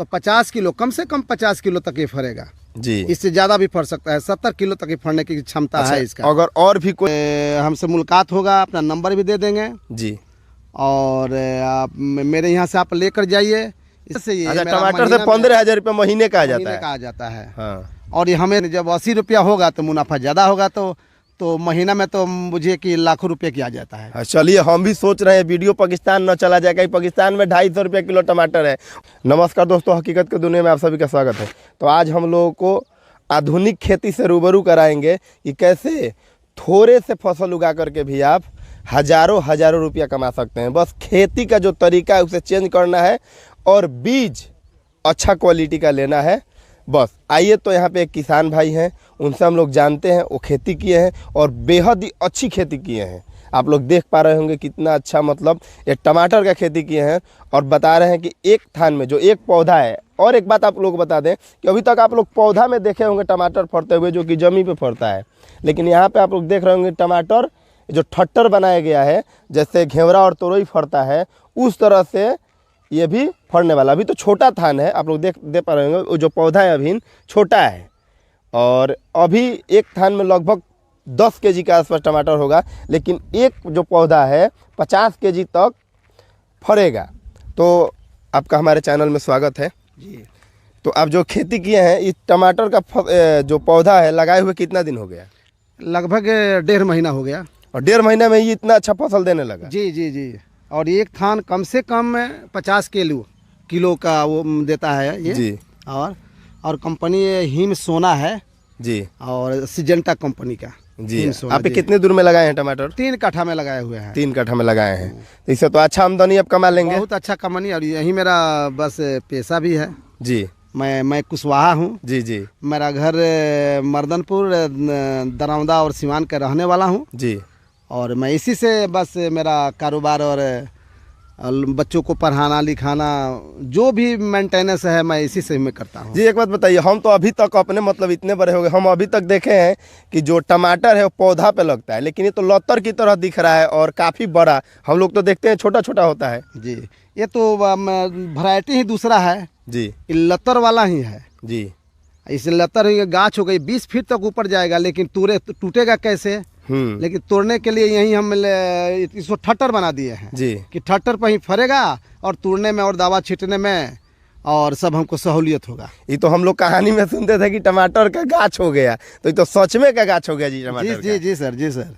तो 50 किलो, कम से कम 50 किलो तक ये फरेगा जी। इससे ज़्यादा भी फर सकता है, 70 किलो तक ये फरने की क्षमता अच्छा, है इसका। अगर और भी कोई हमसे मुलाकात होगा, अपना नंबर भी दे देंगे जी। और आप मेरे यहाँ से आप लेकर जाइए। इससे ये अच्छा, टमाटर से 15,000 रुपये महीने का आ जाता है। हाँ। और ये हमें जब 80 रुपया होगा तो मुनाफा ज़्यादा होगा, तो महीना में तो मुझे कि लाखों रुपए की आ जाता है। चलिए, हम भी सोच रहे हैं वीडियो पाकिस्तान न चला जाए, कहीं पाकिस्तान में 250 रुपये किलो टमाटर है। नमस्कार दोस्तों, हकीकत की दुनिया में आप सभी का स्वागत है। तो आज हम लोगों को आधुनिक खेती से रूबरू कराएंगे कि कैसे थोड़े से फसल उगा करके भी आप हजारों रुपया कमा सकते हैं। बस खेती का जो तरीका है उसे चेंज करना है और बीज अच्छा क्वालिटी का लेना है। बस आइए, तो यहाँ पे एक किसान भाई हैं, उनसे हम लोग जानते हैं। वो खेती किए हैं और बेहद ही अच्छी खेती किए हैं। आप लोग देख पा रहे होंगे कितना अच्छा, मतलब ये टमाटर का खेती किए हैं और बता रहे हैं कि एक थान में जो एक पौधा है। और एक बात आप लोग बता दें कि अभी तक आप लोग पौधा में देखे होंगे टमाटर फरते हुए, जो कि जमीन पे फरता है, लेकिन यहाँ पे आप लोग देख रहे होंगे टमाटर जो ठट्टर बनाया गया है, जैसे घेवड़ा और तोरई फरता है उस तरह से ये भी फरने वाला। अभी तो छोटा थान है, आप लोग दे पा रहे होंगे, वो जो पौधा है अभी छोटा है। और अभी एक थान में लगभग 10 केजी के आसपास टमाटर होगा, लेकिन एक जो पौधा है 50 केजी तक फरेगा। तो आपका हमारे चैनल में स्वागत है जी। तो आप जो खेती किए हैं, इस टमाटर का जो पौधा है लगाए हुए कितना दिन हो गया? लगभग 1.5 महीना हो गया। और 1.5 महीने में ही इतना अच्छा फसल देने लगा? जी जी जी। और एक थान कम से कम 50 किलो का वो देता है ये जी। और कंपनी हिम सोना है जी, और सिजेंटा कंपनी का जी। आप कितने दूर में लगाए हैं टमाटर? 3 कट्ठा में लगाए हुए हैं। 3 कट्ठा में लगाए हैं, तो इससे तो अच्छा आमदनी आप कमा लेंगे। बहुत अच्छा कमानी। और यही मेरा बस पेशा भी है जी। मैं कुशवाहा हूँ। जी जी। मेरा घर मर्दनपुर, दरौंदा और सिवान का रहने वाला हूँ जी। और मैं इसी से बस मेरा कारोबार और बच्चों को पढ़ाना लिखाना जो भी मेंटेनेंस है मैं इसी से मैं करता हूँ। जी, एक बात बताइए, हम तो अभी तक अपने मतलब इतने बड़े हो गए, हम अभी तक देखे हैं कि जो टमाटर है वो पौधा पे लगता है, लेकिन ये तो लतर की तरह दिख रहा है और काफ़ी बड़ा। हम लोग तो देखते हैं छोटा छोटा होता है। जी, ये तो वैरायटी ही दूसरा है जी, ये लतर वाला ही है जी। इसे लतर ही गाछ हो गई 20 फीट तक ऊपर जाएगा, लेकिन टूटेगा कैसे? लेकिन तोड़ने के लिए यही हम इसको ठट्टर बना दिए हैं जी, कि ठट्टर पर ही फरेगा और तोड़ने में और दवा छींटने में और सब हमको सहूलियत होगा। ये तो हम लोग कहानी में सुनते थे कि टमाटर का गाछ हो गया, तो ये तो सच में का गाछ हो गया जी टमाटर। जी जी सर, जी सर।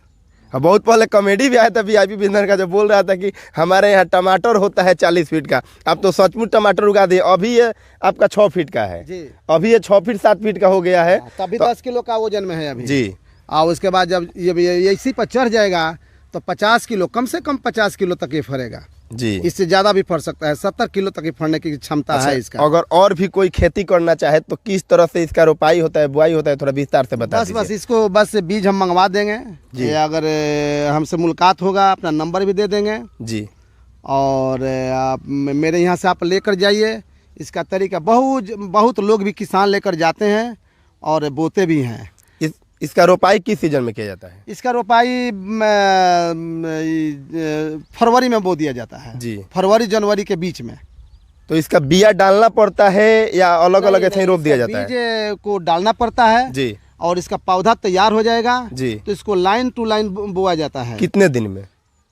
बहुत पहले कॉमेडी भी आया था VIP बिंदर का, जो बोल रहा था कि हमारे यहाँ टमाटर होता है 40 फीट का। आप तो सचमुच टमाटर उगा दिए। अभी ये आपका 6 फीट का है जी। अभी ये 6 फीट 7 फीट का हो गया है। तभी 10 किलो का वजन में है अभी जी। और उसके बाद जब ये इसी पर चढ़ जाएगा तो 50 किलो, कम से कम 50 किलो तक ये फरेगा जी। इससे ज़्यादा भी फर सकता है, 70 किलो तक ये फरने की क्षमता है इसका। अगर और भी कोई खेती करना चाहे तो किस तरह से इसका रोपाई होता है, बुआई होता है, थोड़ा विस्तार से बता दीजिए। बस इसको बस बीज हम मंगवा देंगे जी। अगर हमसे मुलाकात होगा, अपना नंबर भी दे देंगे जी। और आप मेरे यहाँ से आप लेकर जाइए। इसका तरीका बहुत लोग भी किसान लेकर जाते हैं और बोते भी हैं। इसका रोपाई किस सीजन में किया जाता है? इसका रोपाई फरवरी में बो दिया जाता है जी, फरवरी जनवरी के बीच में। तो इसका बिया डालना पड़ता है या अलग अलग ऐसे ही रोप दिया जाता है? बीज को डालना पड़ता है जी, और इसका पौधा तैयार हो जाएगा जी, तो इसको लाइन टू लाइन बोया जाता है। कितने दिन में?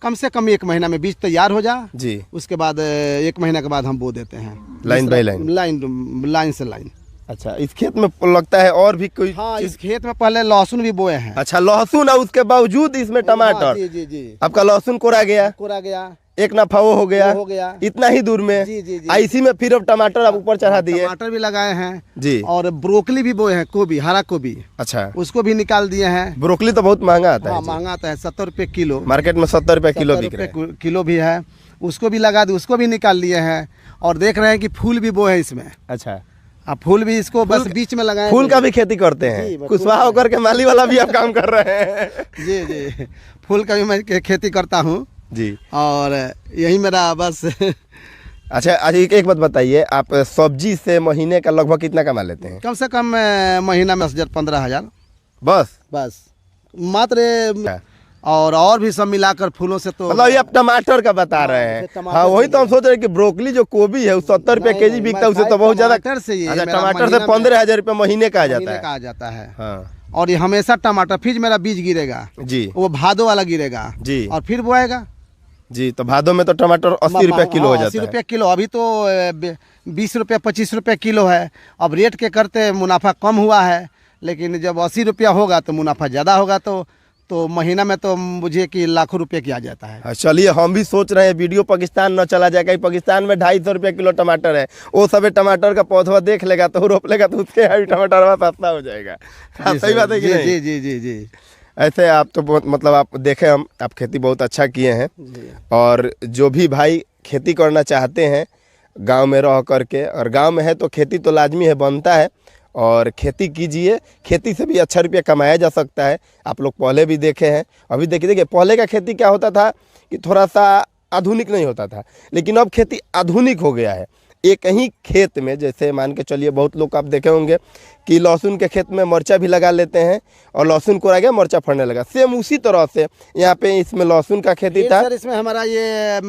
कम से कम 1 महीना में बीज तैयार हो जा जी। उसके बाद 1 महीना के बाद हम बो देते हैं, लाइन बाई लाइन, लाइन से लाइन। अच्छा, इस खेत में लगता है और भी कोई? हाँ, इस खेत में पहले लहसुन भी बोए हैं। अच्छा, लहसुन, और उसके बावजूद इसमें टमाटर? जी जी जी। आपका लहसुन कोरा गया? एक नफा वो हो गया इतना ही दूर में जी जी जी। इसी में फिर अब टमाटर आप ऊपर चढ़ा दिए? टमाटर भी लगाए हैं जी, और ब्रोकली भी बोए हैं, गोभी, हरा गोभी। अच्छा, उसको भी निकाल दिए हैं। ब्रोकली तो बहुत महंगा आता है। महंगा आता है, 70 रुपये किलो मार्केट में, 70 रुपये किलो बिक रहा है। किलो भी है, उसको भी लगा दिए, उसको भी निकाल लिए हैं। और देख रहे हैं कि फूल भी बोए हैं इसमें। अच्छा, अब फूल भी इसको बस बीच में लगाए। फूल का भी खेती करते हैं? कुशवाहा होकर के माली वाला भी आप काम कर रहे हैं? जी जी, फूल का भी मैं खेती करता हूँ जी, और यही मेरा बस। अच्छा, एक बात बताइए, आप सब्जी से महीने का लगभग कितना कमा लेते हैं? कम से कम महीना में 10,000 15,000 बस मात्र। और भी सब मिलाकर फूलों से तो मतलब ये आप टमाटर का बता रहे हैं। हाँ वही तो हम सोच रहे हैं कि ब्रोकली जो गोभी है 70 रुपए केजी बिकता है, उससे तो बहुत ज्यादा। टमाटर से अच्छा, टमाटर से 15,000 रुपए महीने का आ जाता है। हाँ। और ये हमेशा टमाटर, फिर मेरा बीज गिरेगा जी, वो भादो वाला गिरेगा जी, और फिर बोएगा जी। तो भादो में तो टमाटर 80 रुपए किलो हो जाता है। 80 रुपये किलो, अभी तो 20 रुपये 25 रुपये किलो है। अब रेट के करते मुनाफा कम हुआ है, लेकिन जब 80 रुपया होगा तो मुनाफा ज़्यादा होगा। तो महीना में तो मुझे कि लाखों रुपए की आ जाता है। चलिए हम भी सोच रहे हैं वीडियो पाकिस्तान न चला जाएगा। पाकिस्तान में 250 रुपये किलो टमाटर है, वो सब टमाटर का पौधा देख लेगा तो रोप लेगा तो उसके यहाँ भी टमाटर सस्ता हो जाएगा। सही बात है कि नहीं? जी जी जी जी। ऐसे आप तो बहुत मतलब आप देखे हम आप खेती बहुत अच्छा किए हैं। और जो भी भाई खेती करना चाहते हैं गांव में रह करके, और गांव में है तो खेती तो लाजमी है, बनता है, और खेती कीजिए। खेती से भी अच्छा रुपया कमाया जा सकता है। आप लोग पहले भी देखे हैं, अभी देखिए पहले का खेती क्या होता था कि थोड़ा सा आधुनिक नहीं होता था, लेकिन अब खेती आधुनिक हो गया है। एक ही खेत में जैसे मान के चलिए बहुत लोग आप देखे होंगे कि लहसुन के खेत में मिर्चा भी लगा लेते हैं और लहसुन को गया मिर्चा फड़ने लगा। सेम उसी तरह से यहाँ पे इसमें लहसुन का खेती था। सर इसमें हमारा ये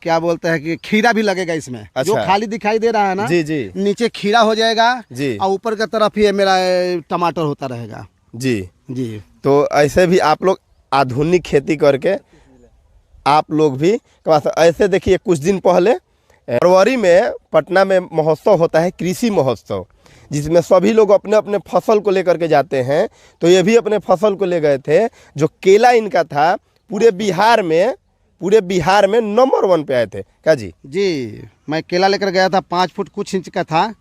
क्या बोलते हैं कि खीरा भी लगेगा इसमें। अच्छा। जो खाली दिखाई दे रहा है ना, जी जी, नीचे खीरा हो जाएगा जी, और ऊपर की तरफ ये मेरा टमाटर होता रहेगा। जी जी। तो ऐसे भी आप लोग आधुनिक खेती करके आप लोग भी ऐसे देखिए कुछ दिन पहले फरवरी में पटना में महोत्सव होता है, कृषि महोत्सव, जिसमें सभी लोग अपने अपने फसल को लेकर के जाते हैं। तो ये भी अपने फसल को ले गए थे। जो केला इनका था पूरे बिहार में नंबर 1 पे आए थे। क्या जी? जी, मैं केला लेकर गया था, 5 फुट कुछ इंच का था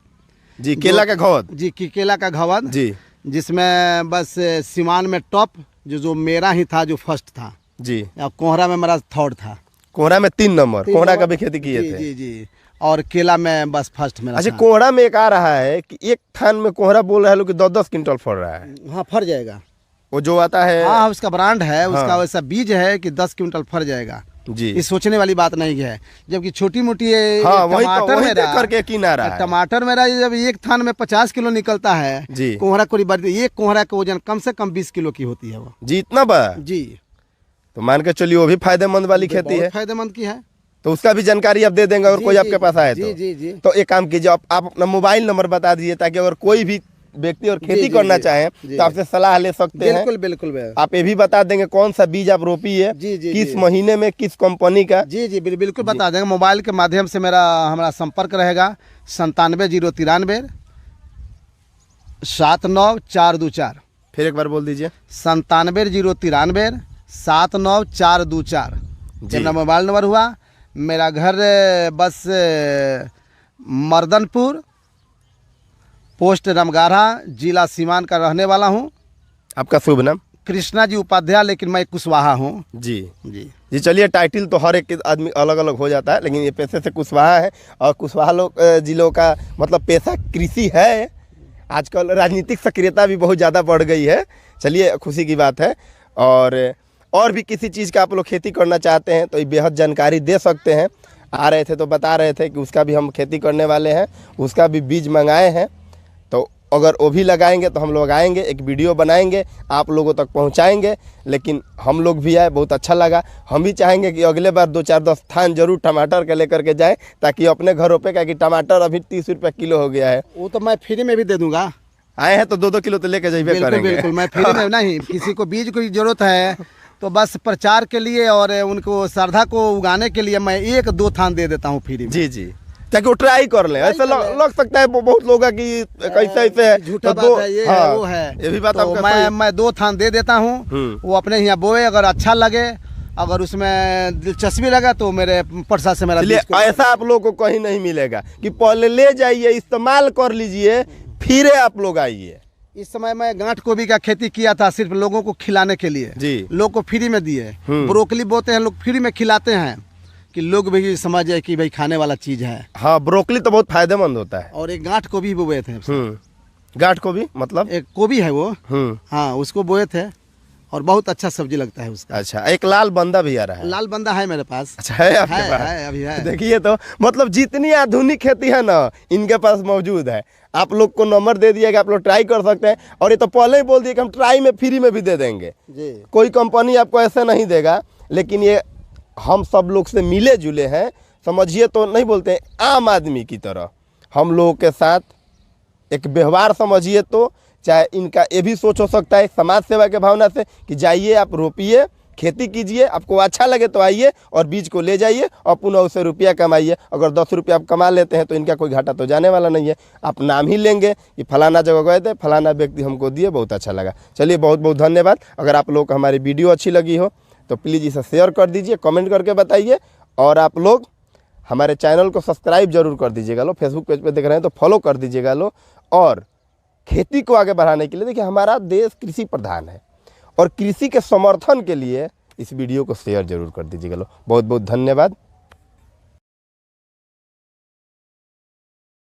जी, केला का घवद जी, केला का घवद जी, जिसमें बस सिवान में टॉप जो मेरा ही था, जो फर्स्ट था जी, और कोहरा में मेरा थर्ड था। कोहरा में 3 नंबर, कोहरा का भी खेती किए थे। जी जी। और केला में बस फर्स्ट मेरा। अच्छा, कोहरा में एक आ रहा है कि एक थान में कोहरा बोल रहे हैं लोग कि 10-10 क्विंटल फल रहा है। हाँ, फर जाएगा वो जो आता है। हाँ, उसका ब्रांड है। हाँ। उसका वैसा बीज है कि 10 क्विंटल फर जाएगा जी। ये सोचने वाली बात नहीं है। जबकि छोटी मोटी हाँ, टमाटर मेरा करके किनारा टमाटर मेरा जब एक थान में 50 किलो निकलता है जी, कोहरा कोरी बारी, एक कोहरा का वजन कम से कम 20 किलो की होती है वो जी। इतना बड़ा जी। तो मान के चलिए वो भी फायदेमंद वाली खेती है। फायदेमंद की है। तो उसका भी जानकारी आप दे देंगे अगर कोई आपके पास आए जी, जी, जी। तो एक काम कीजिए, आप अपना मोबाइल नंबर बता दीजिए ताकि अगर कोई भी व्यक्ति और खेती करना चाहे तो आपसे सलाह ले सकते हैं। बिल्कुल बिल्कुल। आप ये भी बता देंगे कौन सा बीज आप रोपी है, किस महीने में, किस कंपनी का। जी जी, बिल्कुल बता देंगे। मोबाइल के माध्यम से हमारा संपर्क रहेगा 97 093 79424। फिर एक बार बोल दीजिए। 97 093 79424 मेरा मोबाइल नंबर हुआ। मेरा घर बस मर्दनपुर, पोस्ट रमगारा, जिला सीवान का रहने वाला हूँ। आपका शुभ नाम? कृष्णा जी उपाध्याय, लेकिन मैं कुशवाहा हूँ। जी जी जी। चलिए, टाइटल तो हर एक आदमी अलग अलग हो जाता है, लेकिन ये पेशे से कुशवाहा है। और कुशवाहा जिलों का मतलब पेशा कृषि है। आजकल राजनीतिक सक्रियता भी बहुत ज़्यादा बढ़ गई है। चलिए, खुशी की बात है। और भी किसी चीज़ का आप लोग खेती करना चाहते हैं तो ये बेहद जानकारी दे सकते हैं। आ रहे थे तो बता रहे थे कि उसका भी हम खेती करने वाले हैं, उसका भी बीज मंगाए हैं। तो अगर वो भी लगाएंगे तो हम लोग आएंगे, एक वीडियो बनाएंगे, आप लोगों तक पहुंचाएंगे। लेकिन हम लोग भी आए, बहुत अच्छा लगा। हम भी चाहेंगे कि अगले बार 2-4-10 थान जरूर टमाटर के लेकर के जाए ताकि अपने घरों पे, क्या कि टमाटर अभी 30 रुपये किलो हो गया है। वो तो मैं फ्री में भी दे दूंगा। आए हैं तो 2-2 किलो तो लेके जाइए करेंगे। बिल्कुल, मैं फ्री में नहीं। किसी को बीज की जरूरत है तो बस प्रचार के लिए और उनको श्रद्धा को उगाने के लिए मैं 1-2 थान दे देता हूँ फ्री में। जी जी, ताकि वो ट्राई कर लें। ऐसे लग सकता है बहुत लोग कि कैसे ऐसे झूठा बात है, ये है, वो है। ये भी बात तो मैं 2 थान दे देता हूँ। वो अपने यहाँ बोए, अगर अच्छा लगे, अगर उसमें दिलचस्पी लगा तो मेरे परसा से मेरा ऐसा आप लोग को कहीं नहीं मिलेगा कि पहले ले जाइए, इस्तेमाल कर लीजिए, फिर आप लोग आइए। इस समय मैं गांठ गोभी का खेती किया था सिर्फ लोगों को खिलाने के लिए जी। लोग को फ्री में दिए। ब्रोकली बोते हैं लोग, फ्री में खिलाते हैं कि लोग भी समझ जाए कि भाई खाने वाला चीज है। हाँ, ब्रोकली तो बहुत फायदेमंद होता है। और एक गांठ गोभी बोए थे। गांठ गोभी मतलब एक गोभी है वो। हाँ, उसको बोए थे और बहुत अच्छा सब्जी लगता है उसका। अच्छा, एक लाल बंदा भी आ रहा है। लाल बंदा है मेरे पास। अच्छा, है आपके पास? है, अभी है। देखिए तो मतलब जितनी आधुनिक खेती है ना इनके पास मौजूद है। आप लोग को नंबर दे दिया कि आप लोग ट्राई कर सकते हैं, और ये तो पहले ही बोल दिए कि हम ट्राई में फ्री में भी दे देंगे जी। कोई कंपनी आपको ऐसे नहीं देगा, लेकिन ये हम सब लोग से मिले जुले हैं, समझिए तो नहीं बोलते हैं, आम आदमी की तरह हम लोगों के साथ एक व्यवहार समझिए तो। चाहे इनका ये भी सोच हो सकता है समाज सेवा के भावना से कि जाइए आप रोपिए, खेती कीजिए, आपको अच्छा लगे तो आइए और बीज को ले जाइए और पुनः उससे रुपया कमाइए। अगर 10 रुपया आप कमा लेते हैं तो इनका कोई घाटा तो जाने वाला नहीं है। आप नाम ही लेंगे कि फलाना जगह गए थे, फलाना व्यक्ति हमको दिए, बहुत अच्छा लगा। चलिए, बहुत बहुत धन्यवाद। अगर आप लोग को हमारी वीडियो अच्छी लगी हो तो प्लीज़ इसे शेयर कर दीजिए, कमेंट करके बताइए, और आप लोग हमारे चैनल को सब्सक्राइब जरूर कर दीजिएगा लो। फेसबुक पेज पे देख रहे हैं तो फॉलो कर दीजिएगा लो। और खेती को आगे बढ़ाने के लिए, देखिए हमारा देश कृषि प्रधान है, और कृषि के समर्थन के लिए इस वीडियो को शेयर जरूर कर दीजिएगा लो। बहुत बहुत धन्यवाद।